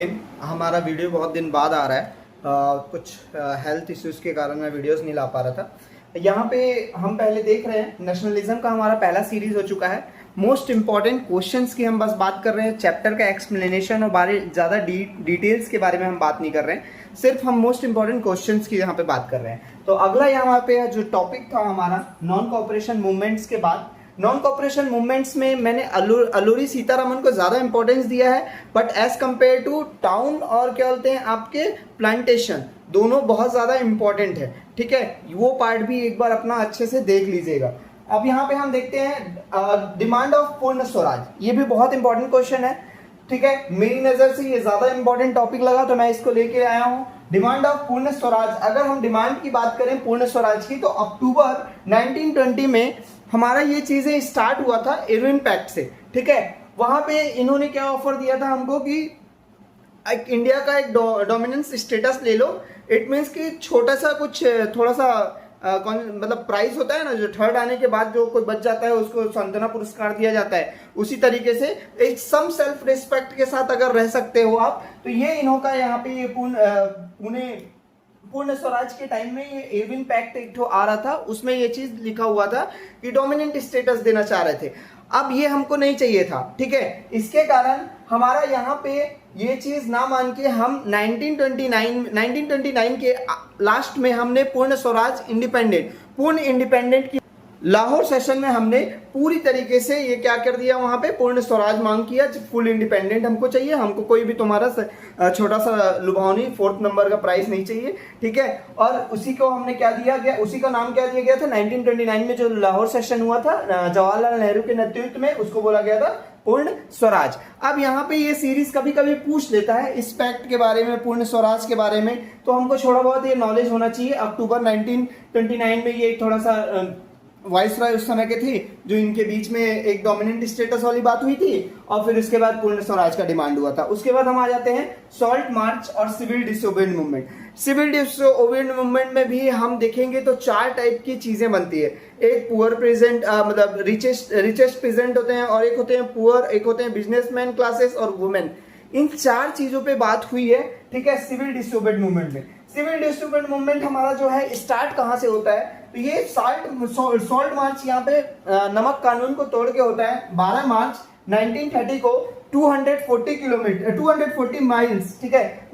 हमारा वीडियो बहुत दिन बाद आ रहा है। कुछ हेल्थ इश्यूज़ के कारण मैं वीडियोस नहीं ला पा रहा था। यहाँ पे हम पहले देख रहे हैं नेशनलिज्म का हमारा पहला सीरीज हो चुका है। मोस्ट इम्पॉर्टेंट क्वेश्चंस की हम बस बात कर रहे हैं, चैप्टर का एक्सप्लेनेशन और बारे ज़्यादा डिटेल्स के बारे में हम बात नहीं कर रहे हैं, सिर्फ हम मोस्ट इम्पॉर्टेंट क्वेश्चंस की यहाँ पे बात कर रहे हैं। तो अगला यहाँ पे जो टॉपिक था हमारा नॉन कोऑपरेशन मूवमेंट्स के बाद, नॉन कॉपरेशन मूवमेंट्स में मैंने अल्लूरी सीतारामन को ज़्यादा इंपॉर्टेंस दिया है, but as compare to town और क्या बोलते हैं आपके प्लांटेशन, दोनों बहुत ज़्यादा इंपॉर्टेंट है। ठीक है, वो पार्ट भी एक बार अपना अच्छे से देख लीजिएगा। अब यहाँ पे हम देखते हैं डिमांड ऑफ पूर्ण स्वराज, ये भी बहुत इंपॉर्टेंट क्वेश्चन है। ठीक है, मेरी नज़र से ये ज़्यादा इंपॉर्टेंट टॉपिक लगा तो मैं इसको लेके आया हूँ। डिमांड ऑफ पूर्ण स्वराज, अगर हम डिमांड की बात करें पूर्ण स्वराज की, तो अक्टूबर 1920 में हमारा ये चीजें स्टार्ट हुआ था इरविन पैक्ट से। ठीक है, वहां पे इन्होंने क्या ऑफर दिया था हमको कि इंडिया का एक डोमिनेंस स्टेटस ले लो। इट मीन्स कि छोटा सा कुछ थोड़ा सा मतलब प्राइज होता है ना, जो थर्ड आने के बाद जो कोई बच जाता है उसको सांत्वना पुरस्कार दिया जाता है, उसी तरीके से एक सम सेल्फ रिस्पेक्ट के साथ अगर रह सकते हो आप, तो ये इन्होंने यहाँ पे ये पूर्ण स्वराज के टाइम में ये इरविन पैक्ट एक ठो आ रहा था, उसमें ये चीज लिखा हुआ था कि डोमिनेंट स्टेटस देना चाह रहे थे। अब ये हमको नहीं चाहिए था। ठीक है, इसके कारण हमारा यहाँ पे ये चीज ना मान के हम 1929 के लास्ट में हमने पूर्ण स्वराज पूर्ण इंडिपेंडेंट की लाहौर सेशन में हमने पूरी तरीके से ये क्या कर दिया, वहां पे पूर्ण स्वराज मांग किया, फुल इंडिपेंडेंट हमको चाहिए, हमको कोई भी तुम्हारा छोटा सा लुभावनी 4th नंबर का प्राइस नहीं चाहिए। ठीक है, और उसी को हमने क्या दिया गया, उसी का नाम क्या दिया गया था 1929 में जो लाहौर सेशन हुआ था जवाहरलाल नेहरू के नेतृत्व में, उसको बोला गया था पूर्ण स्वराज। अब यहाँ पे ये सीरीज कभी कभी पूछ लेता है इस पैक्ट के बारे में, पूर्ण स्वराज के बारे में, तो हमको थोड़ा बहुत ये नॉलेज होना चाहिए। अक्टूबर 1929 में ये थोड़ा सा वाइसरॉय उस समय के थे, जो इनके बीच में एक डोमिनेंट स्टेटस वाली बात हुई थी, और फिर उसके बाद पूर्ण स्वराज का डिमांड हुआ था। उसके बाद हम आ जाते हैं सॉल्ट मार्च और civil disobedient movement. Civil disobedient movement में भी हम देखेंगे तो 4 टाइप की चीजें बनती है। एक पुअर प्रेजेंट मतलब रिचेस्ट प्रेजेंट होते हैं, और एक होते हैं पुअर, एक होते हैं बिजनेसमैन क्लासेस और वुमेन। इन 4 चीजों पे बात हुई है। ठीक है, सिविल डिसोबीडिएंट मूवमेंट में। सिविल डिसोबीडिएंट मूवमेंट हमारा जो है स्टार्ट कहाँ से होता है, तो ये सॉल्ट मार्च यहाँ पे नमक कानून को तोड़ के होता है 12 मार्च 1930 को 240 माइल्स। ठीक है,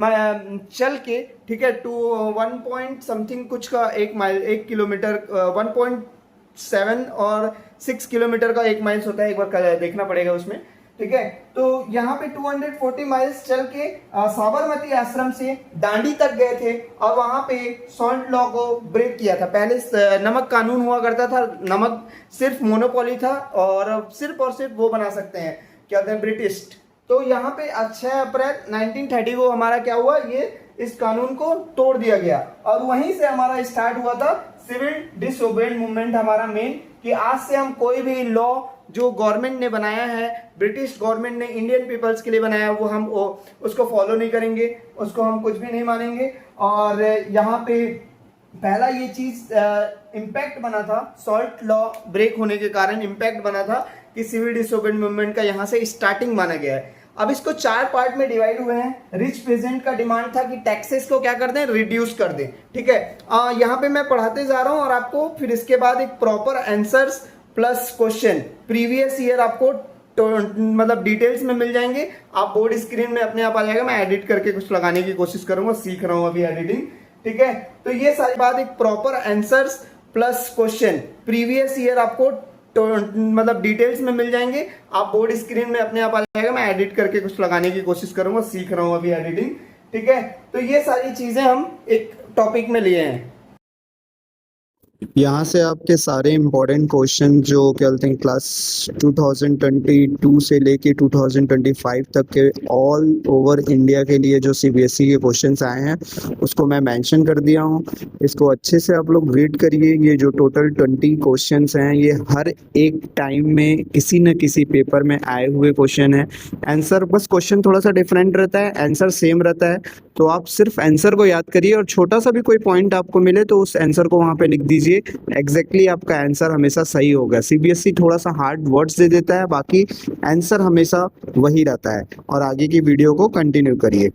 चल के, ठीक है, टू 1 पॉइंट समथिंग कुछ का 1 किलोमीटर 1.7 और 6 किलोमीटर का 1 माइल्स होता है, एक बार देखना पड़ेगा उसमें। ठीक है, तो यहाँ पे 240 माइल्स चल के साबरमती आश्रम से दांडी तक गए थे, और वहां पे सॉल्ट लॉ को ब्रेक किया था। पहले नमक कानून हुआ करता था, नमक सिर्फ मोनोपोली था, और सिर्फ वो बना सकते हैं, क्या कहते हैं, ब्रिटिश। तो यहाँ पे 6 अप्रैल 1930 को हमारा क्या हुआ, ये इस कानून को तोड़ दिया गया, और वहीं से हमारा स्टार्ट हुआ था सिविल डिसोबीडिएंट मूवमेंट हमारा मेन, कि आज से हम कोई भी लॉ जो गवर्नमेंट ने बनाया है, ब्रिटिश गवर्नमेंट ने इंडियन पीपल्स के लिए बनाया है, वो हम उसको फॉलो नहीं करेंगे, उसको हम कुछ भी नहीं मानेंगे। और यहाँ पे पहला ये चीज इम्पैक्ट बना था, सॉल्ट लॉ ब्रेक होने के कारण इम्पैक्ट बना था कि सिविल डिसोबीडिएंट मूवमेंट का यहाँ से स्टार्टिंग माना गया है। अब इसको 4 पार्ट में डिवाइड हुए हैं। रिच प्रेजेंट का डिमांड था कि टैक्सेस को क्या कर दें, रिड्यूस कर दें। ठीक है, यहाँ पे मैं पढ़ाते जा रहा हूँ, और आपको फिर इसके बाद एक proper answers plus question previous year आपको मतलब डिटेल्स में मिल जाएंगे। आप बोर्ड स्क्रीन में अपने आप आ जाएगा, मैं एडिट करके कुछ लगाने की कोशिश करूंगा, सीख रहा हूं अभी एडिटिंग। ठीक है, तो ये सारी बात एक proper answers plus question previous year आपको मतलब डिटेल्स में मिल जाएंगे। आप बोर्ड स्क्रीन में अपने आप आ जाएगा, मैं एडिट करके कुछ लगाने की कोशिश करूंगा, सीख रहा हूं अभी एडिटिंग। ठीक है, तो ये सारी चीजें हम एक टॉपिक में लिए हैं। यहाँ से आपके सारे इम्पोर्टेंट क्वेश्चन जो क्या बोलते हैं क्लास 2022 से लेके 2025 तक के ऑल ओवर इंडिया के लिए जो सीबीएसई के क्वेश्चंस आए हैं, उसको मैं मेंशन कर दिया हूँ। इसको अच्छे से आप लोग रीड करिए। ये जो टोटल 20 क्वेश्चंस हैं, ये हर एक टाइम में किसी न किसी पेपर में आए हुए क्वेश्चन है। आंसर बस क्वेश्चन थोड़ा सा डिफरेंट रहता है, आंसर सेम रहता है। तो आप सिर्फ आंसर को याद करिए और छोटा सा भी कोई पॉइंट आपको मिले तो उस आंसर को वहाँ पे लिख दीजिए। एग्जैक्टली आपका आंसर हमेशा सही होगा। सीबीएसई थोड़ा सा हार्ड वर्ड्स दे देता है, बाकी आंसर हमेशा वही रहता है। और आगे की वीडियो को कंटिन्यू करिए।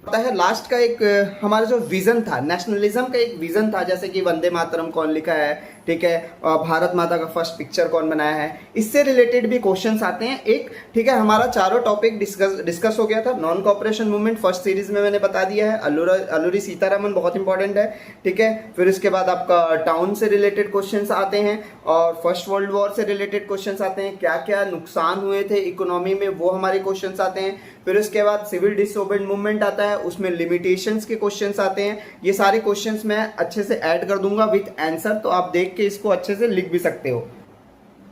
होता है लास्ट का एक हमारा जो विजन था, नेशनलिज्म का एक विजन था, जैसे कि वंदे मातरम कौन लिखा है, ठीक है, और भारत माता का फर्स्ट पिक्चर कौन बनाया है, इससे रिलेटेड भी क्वेश्चंस आते हैं एक, ठीक है। हमारा चारों टॉपिक डिस्कस हो गया था। Non cooperation movement first series में मैंने बता दिया है। अल्लूरी सीतारामन बहुत इंपॉर्टेंट है, ठीक है। फिर इसके बाद आपका टाउन से रिलेटेड क्वेश्चंस आते हैं और फर्स्ट वर्ल्ड वॉर से रिलेटेड क्वेश्चंस आते हैं, क्या क्या नुकसान हुए थे इकोनॉमी में, वो हमारे क्वेश्चंस आते हैं। फिर उसके बाद सिविल डिसओबेड मूवमेंट आता है, उसमें लिमिटेशंस के क्वेश्चंस आते हैं। ये सारे क्वेश्चंस मैं अच्छे से ऐड कर दूंगा विथ आंसर, तो आप देख के इसको अच्छे से लिख भी सकते हो।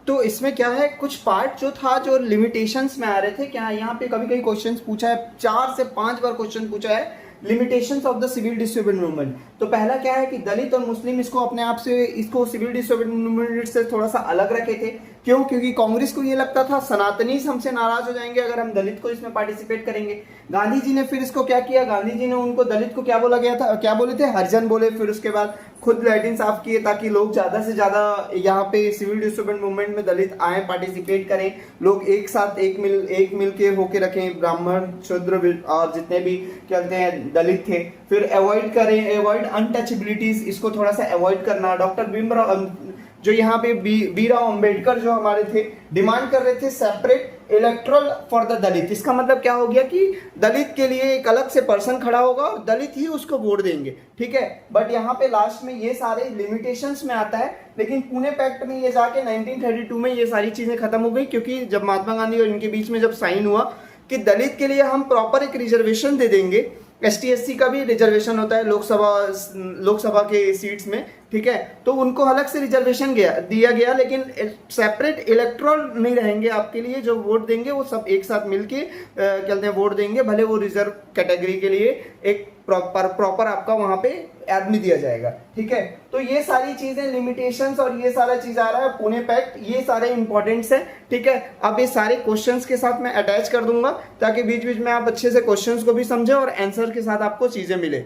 तो इसमें क्या है, कुछ पार्ट जो था जो लिमिटेशंस में आ रहे थे, क्या यहाँ पे कभी कभी क्वेश्चंस पूछा है, 4 से 5 बार क्वेश्चन पूछा है limitations of the civil disobedience movement. तो पहला क्या है कि दलित और मुस्लिम इसको अपने आप से, इसको सिविल डिसोबेड मूवमेंट से थोड़ा सा अलग रखे थे। क्यों? क्योंकि कांग्रेस को ये लगता था सनातनी हमसे नाराज हो जाएंगे अगर हम दलित को इसमें पार्टिसिपेट करेंगे। गांधी जी ने फिर इसको क्या किया, गांधी जी ने उनको दलित को क्या बोला गया था, क्या बोले थे, हरिजन बोले। फिर उसके बाद खुद लैट्रिन साफ किए ताकि लोग ज्यादा से ज्यादा यहाँ पे सिविल डिसोबेड मूवमेंट में दलित आए, पार्टिसिपेट करें, लोग एक साथ एक मिल के होके रखें, ब्राह्मण शूद्र और जितने भी कहते हैं दलित थे। फिर अवॉइड अनटचेबिलिटीज, इसको थोड़ा सा अवॉइड करना। डॉक्टर भीमराव जो यहाँ पे बीराव अंबेडकर जो हमारे थे, डिमांड कर रहे थे सेपरेट इलेक्टोरल फॉर द दलित। इसका मतलब क्या हो गया कि दलित के लिए एक अलग से पर्सन खड़ा होगा और दलित ही उसको वोट देंगे, ठीक है। बट यहाँ पे लास्ट में ये सारे लिमिटेशंस में आता है, लेकिन पुणे पैक्ट में ये जाके 1932 में ये सारी चीजें खत्म हो गई, क्योंकि जब महात्मा गांधी और इनके बीच में जब साइन हुआ कि दलित के लिए हम प्रॉपर एक रिजर्वेशन दे देंगे, ST SC का भी रिजर्वेशन होता है लोकसभा के सीट्स में, ठीक है, तो उनको अलग से रिजर्वेशन दिया गया, लेकिन सेपरेट इलेक्टोरल नहीं रहेंगे आपके लिए। जो वोट देंगे वो सब एक साथ मिलके कहते हैं वोट देंगे, भले वो रिजर्व कैटेगरी के लिए एक प्रॉपर आपका वहां पे आदमी दिया जाएगा, ठीक है। तो ये सारी चीजें लिमिटेशंस और ये सारा चीज आ रहा है पुणे पैक्ट, ये सारे इंपॉर्टेंट्स है, ठीक है। अब ये सारे क्वेश्चंस के साथ मैं अटैच कर दूंगा ताकि बीच बीच में आप अच्छे से क्वेश्चंस को भी समझे और आंसर के साथ आपको चीजें मिले।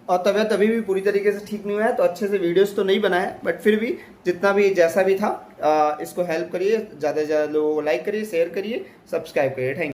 और तबीयत अभी भी पूरी तरीके से ठीक नहीं हुआ है, तो अच्छे से वीडियोस तो नहीं बनाया, बट फिर भी जितना भी जैसा भी था इसको हेल्प करिए, ज़्यादा से ज़्यादा लोगों को लाइक करिए, शेयर करिए, सब्सक्राइब करिए। Thank you.